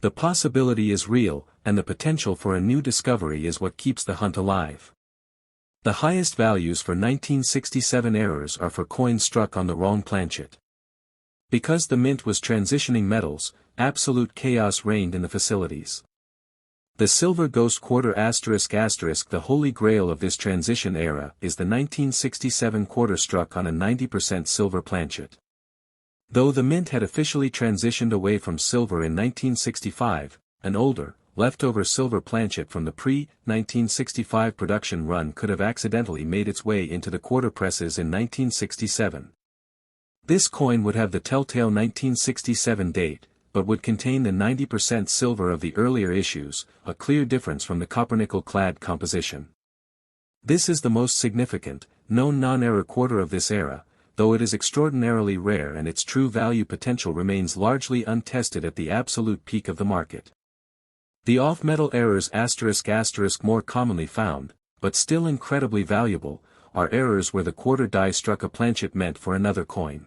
The possibility is real, and the potential for a new discovery is what keeps the hunt alive. The highest values for 1967 errors are for coins struck on the wrong planchet. Because the mint was transitioning metals, absolute chaos reigned in the facilities. The Silver Ghost Quarter ***, the holy grail of this transition era is the 1967 quarter struck on a 90% silver planchet. Though the mint had officially transitioned away from silver in 1965, an older, leftover silver planchet from the pre-1965 production run could have accidentally made its way into the quarter presses in 1967. This coin would have the telltale 1967 date, but would contain the 90% silver of the earlier issues, a clear difference from the copper-nickel-clad composition. This is the most significant, known non-error quarter of this era, though it is extraordinarily rare and its true value potential remains largely untested at the absolute peak of the market. The off-metal errors *** more commonly found, but still incredibly valuable, are errors where the quarter die struck a planchet meant for another coin.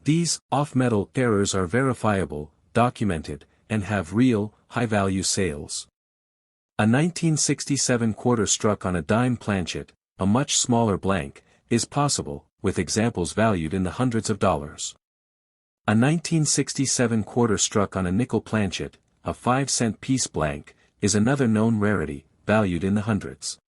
These off-metal errors are verifiable, documented, and have real, high-value sales. A 1967 quarter struck on a dime planchet, a much smaller blank, is possible, with examples valued in the hundreds of dollars. A 1967 quarter struck on a nickel planchet, a 5-cent piece blank, is another known rarity, valued in the hundreds.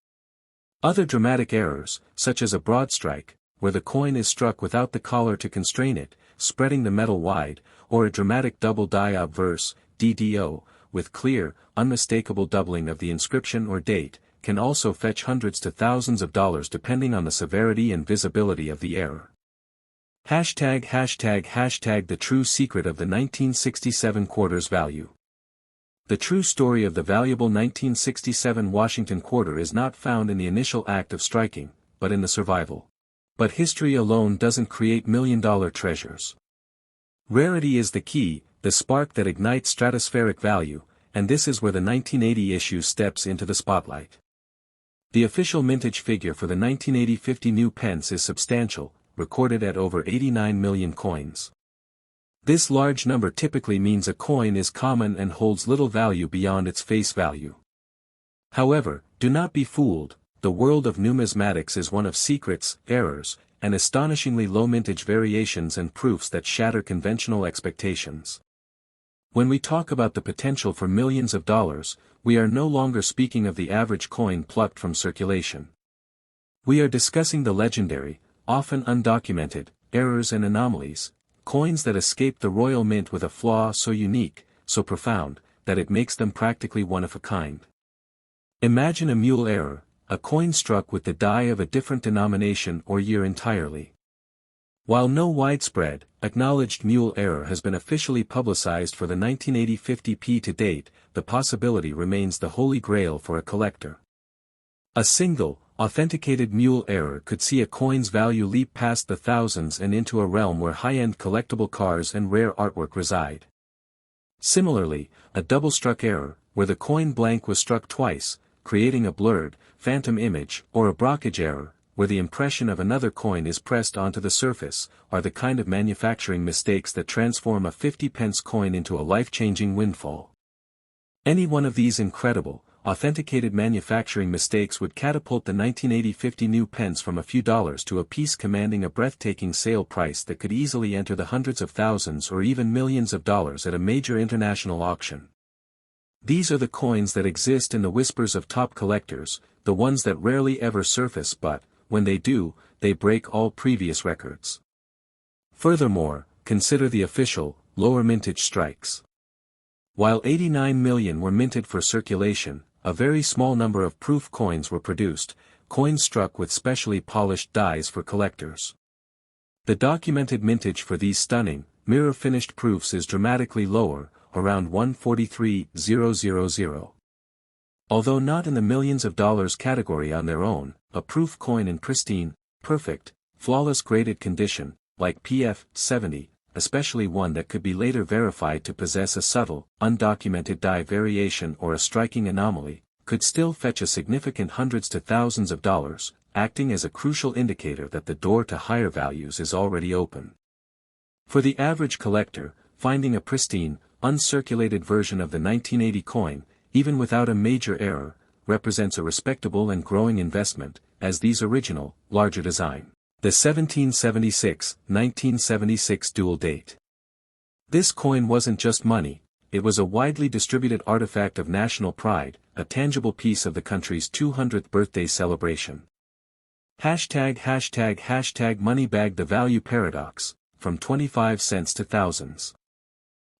Other dramatic errors, such as a broad strike, where the coin is struck without the collar to constrain it, spreading the metal wide, or a dramatic double die obverse, DDO, with clear, unmistakable doubling of the inscription or date, can also fetch hundreds to thousands of dollars depending on the severity and visibility of the error. ### The true secret of the 1967 quarter's value. The true story of the valuable 1967 Washington quarter is not found in the initial act of striking, but in the survival. But history alone doesn't create million-dollar treasures. Rarity is the key, the spark that ignites stratospheric value, and this is where the 1980 issue steps into the spotlight. The official mintage figure for the 1980 50 new pence is substantial, recorded at over 89 million coins. This large number typically means a coin is common and holds little value beyond its face value. However, do not be fooled. The world of numismatics is one of secrets, errors, and astonishingly low mintage variations and proofs that shatter conventional expectations. When we talk about the potential for millions of dollars, we are no longer speaking of the average coin plucked from circulation. We are discussing the legendary, often undocumented, errors and anomalies, coins that escape the royal mint with a flaw so unique, so profound, that it makes them practically one of a kind. Imagine a mule error, a coin struck with the die of a different denomination or year entirely. While no widespread, acknowledged mule error has been officially publicized for the 1980 50p to date, the possibility remains the holy grail for a collector. A single, authenticated mule error could see a coin's value leap past the thousands and into a realm where high-end collectible cars and rare artwork reside. Similarly, a double-struck error, where the coin blank was struck twice, creating a blurred, phantom image, or a blockage error, where the impression of another coin is pressed onto the surface, are the kind of manufacturing mistakes that transform a 50-pence coin into a life-changing windfall. Any one of these incredible, authenticated manufacturing mistakes would catapult the 1980 50 new pence from a few dollars to a piece commanding a breathtaking sale price that could easily enter the hundreds of thousands or even millions of dollars at a major international auction. These are the coins that exist in the whispers of top collectors, the ones that rarely ever surface but, when they do, they break all previous records. Furthermore, consider the official, lower mintage strikes. While 89 million were minted for circulation, a very small number of proof coins were produced, coins struck with specially polished dies for collectors. The documented mintage for these stunning, mirror-finished proofs is dramatically lower, around 143,000. Although not in the millions of dollars category on their own, a proof coin in pristine, perfect, flawless graded condition, like PF 70, especially one that could be later verified to possess a subtle, undocumented die variation or a striking anomaly, could still fetch a significant hundreds to thousands of dollars, acting as a crucial indicator that the door to higher values is already open. For the average collector, finding a pristine, uncirculated version of the 1980 coin, even without a major error, represents a respectable and growing investment, as these original, larger design. The 1776-1976 dual date. This coin wasn't just money, it was a widely distributed artifact of national pride, a tangible piece of the country's 200th birthday celebration. ###Moneybag the value paradox, from 25 cents to thousands.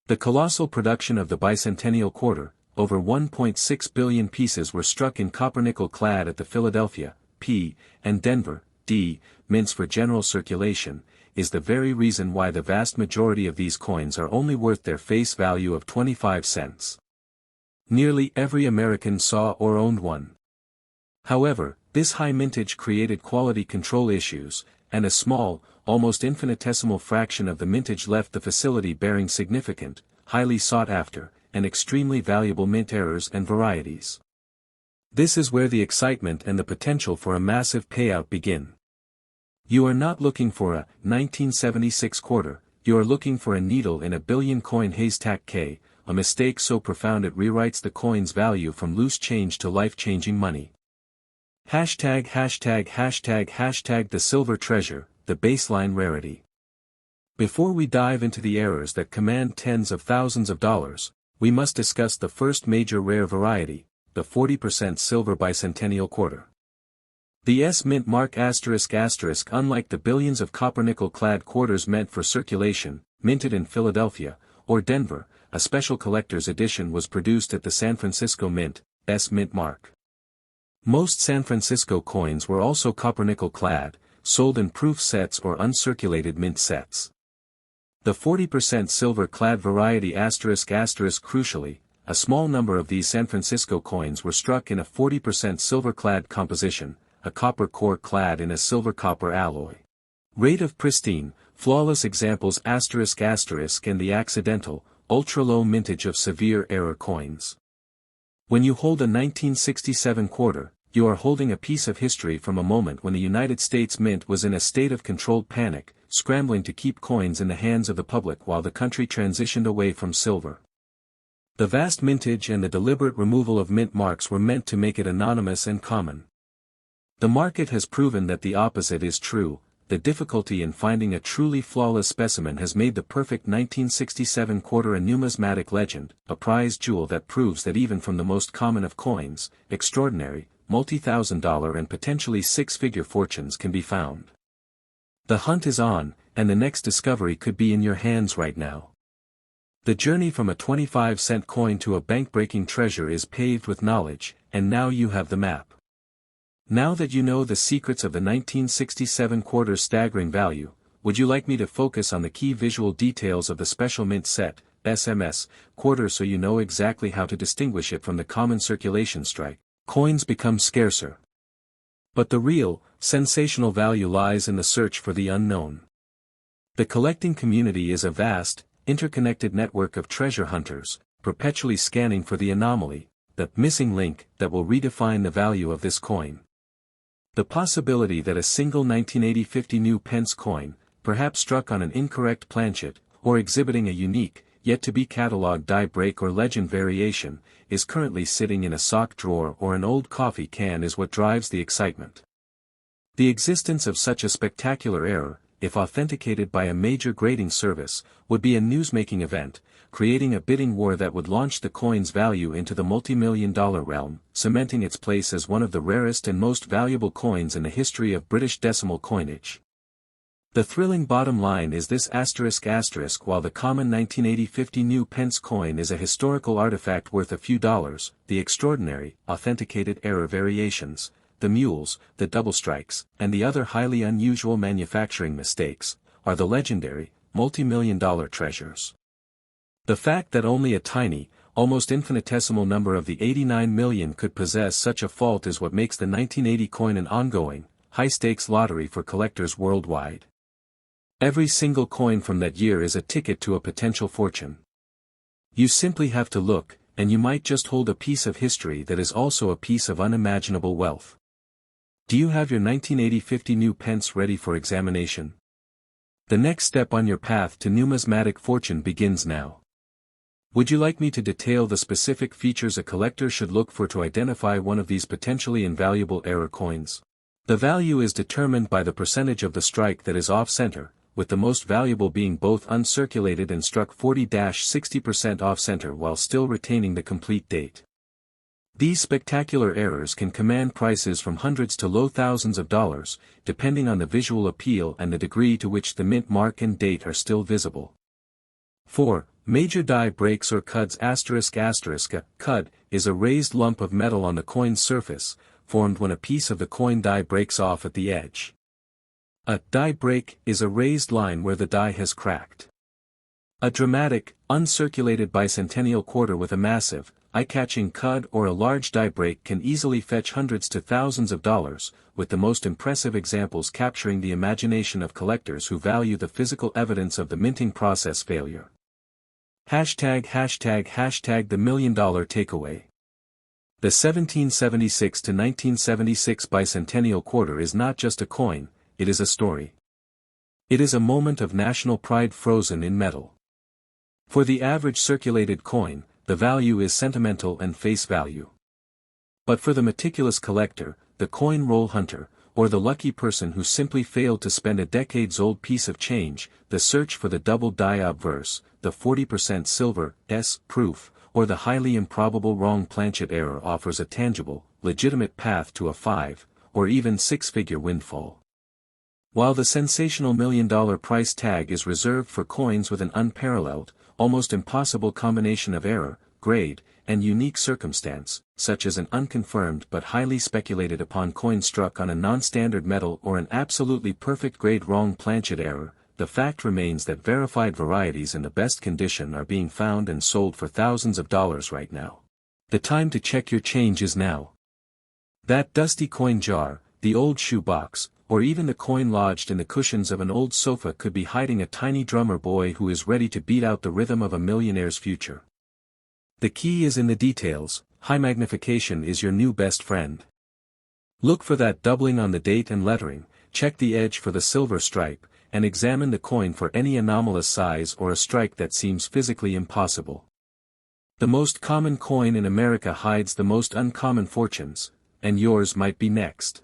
The colossal production of the Bicentennial Quarter, over 1.6 billion pieces were struck in copper-nickel clad at the Philadelphia, P, and Denver, D, mints for general circulation, is the very reason why the vast majority of these coins are only worth their face value of 25 cents. Nearly every American saw or owned one. However, this high mintage created quality control issues, and a small, almost infinitesimal fraction of the mintage left the facility bearing significant, highly sought after, and extremely valuable mint errors and varieties. This is where the excitement and the potential for a massive payout begin. You are not looking for a 1976 quarter, you are looking for a needle in a billion-coin haystack K, a mistake so profound it rewrites the coin's value from loose change to life-changing money. ##### The silver treasure, the baseline rarity. Before we dive into the errors that command tens of thousands of dollars, we must discuss the first major rare variety, the 40% silver bicentennial quarter. The S mint mark ****, unlike the billions of copper-nickel-clad quarters meant for circulation, minted in Philadelphia, or Denver, a special collector's edition was produced at the San Francisco Mint, S mint mark. Most San Francisco coins were also copper-nickel-clad, sold in proof sets or uncirculated mint sets. The 40% silver-clad variety ****, crucially, a small number of these San Francisco coins were struck in a 40% silver-clad composition, a copper core clad in a silver-copper alloy. Rate of pristine, flawless examples ****, and the accidental, ultra-low mintage of severe error coins. When you hold a 1967 quarter, you are holding a piece of history from a moment when the United States Mint was in a state of controlled panic, scrambling to keep coins in the hands of the public while the country transitioned away from silver. The vast mintage and the deliberate removal of mint marks were meant to make it anonymous and common. The market has proven that the opposite is true. The difficulty in finding a truly flawless specimen has made the perfect 1967 quarter a numismatic legend, a prized jewel that proves that even from the most common of coins, extraordinary, multi-thousand-dollar and potentially six-figure fortunes can be found. The hunt is on, and the next discovery could be in your hands right now. The journey from a 25-cent coin to a bank-breaking treasure is paved with knowledge, and now you have the map. Now that you know the secrets of the 1967 quarter's staggering value, would you like me to focus on the key visual details of the special mint set, SMS, quarter so you know exactly how to distinguish it from the common circulation strike? Coins become scarcer. But the real, sensational value lies in the search for the unknown. The collecting community is a vast, interconnected network of treasure hunters, perpetually scanning for the anomaly, the missing link that will redefine the value of this coin. The possibility that a single 1980 50 new pence coin, perhaps struck on an incorrect planchet, or exhibiting a unique, yet-to-be catalogued die break or legend variation, is currently sitting in a sock drawer or an old coffee can is what drives the excitement. The existence of such a spectacular error, if authenticated by a major grading service, would be a newsmaking event, creating a bidding war that would launch the coin's value into the multi-million-dollar realm, cementing its place as one of the rarest and most valuable coins in the history of British decimal coinage. The thrilling bottom line is this ****, while the common 1980 50 new pence coin is a historical artifact worth a few dollars, the extraordinary, authenticated error variations, the mules, the double strikes, and the other highly unusual manufacturing mistakes, are the legendary, multi-million-dollar treasures. The fact that only a tiny, almost infinitesimal number of the 89 million could possess such a fault is what makes the 1980 coin an ongoing, high-stakes lottery for collectors worldwide. Every single coin from that year is a ticket to a potential fortune. You simply have to look, and you might just hold a piece of history that is also a piece of unimaginable wealth. Do you have your 1980 50 new pence ready for examination? The next step on your path to numismatic fortune begins now. Would you like me to detail the specific features a collector should look for to identify one of these potentially invaluable error coins? The value is determined by the percentage of the strike that is off-center, with the most valuable being both uncirculated and struck 40-60% off-center while still retaining the complete date. These spectacular errors can command prices from hundreds to low thousands of dollars, depending on the visual appeal and the degree to which the mint mark and date are still visible. 4. Major die breaks or cuds ***. A cud is a raised lump of metal on the coin's surface, formed when a piece of the coin die breaks off at the edge. A die break is a raised line where the die has cracked. A dramatic, uncirculated bicentennial quarter with a massive, eye-catching cud or a large die break can easily fetch hundreds to thousands of dollars, with the most impressive examples capturing the imagination of collectors who value the physical evidence of the minting process failure. ### The $1 million takeaway. The 1776 to 1976 Bicentennial Quarter is not just a coin, it is a story. It is a moment of national pride frozen in metal. For the average circulated coin, the value is sentimental and face value. But for the meticulous collector, the coin roll hunter, or the lucky person who simply failed to spend a decades-old piece of change, the search for the double die obverse, the 40% silver proof, or the highly improbable wrong planchet error offers a tangible, legitimate path to a 5, or even 6-figure windfall. While the sensational $1 million price tag is reserved for coins with an unparalleled, almost impossible combination of error, grade, and unique circumstance, such as an unconfirmed but highly speculated upon coin struck on a non-standard metal or an absolutely perfect grade wrong planchet error, the fact remains that verified varieties in the best condition are being found and sold for thousands of dollars right now. The time to check your change is now. That dusty coin jar, the old shoe box, or even the coin lodged in the cushions of an old sofa could be hiding a tiny drummer boy who is ready to beat out the rhythm of a millionaire's future. The key is in the details. High magnification is your new best friend. Look for that doubling on the date and lettering, check the edge for the silver stripe, and examine the coin for any anomalous size or a strike that seems physically impossible. The most common coin in America hides the most uncommon fortunes, and yours might be next.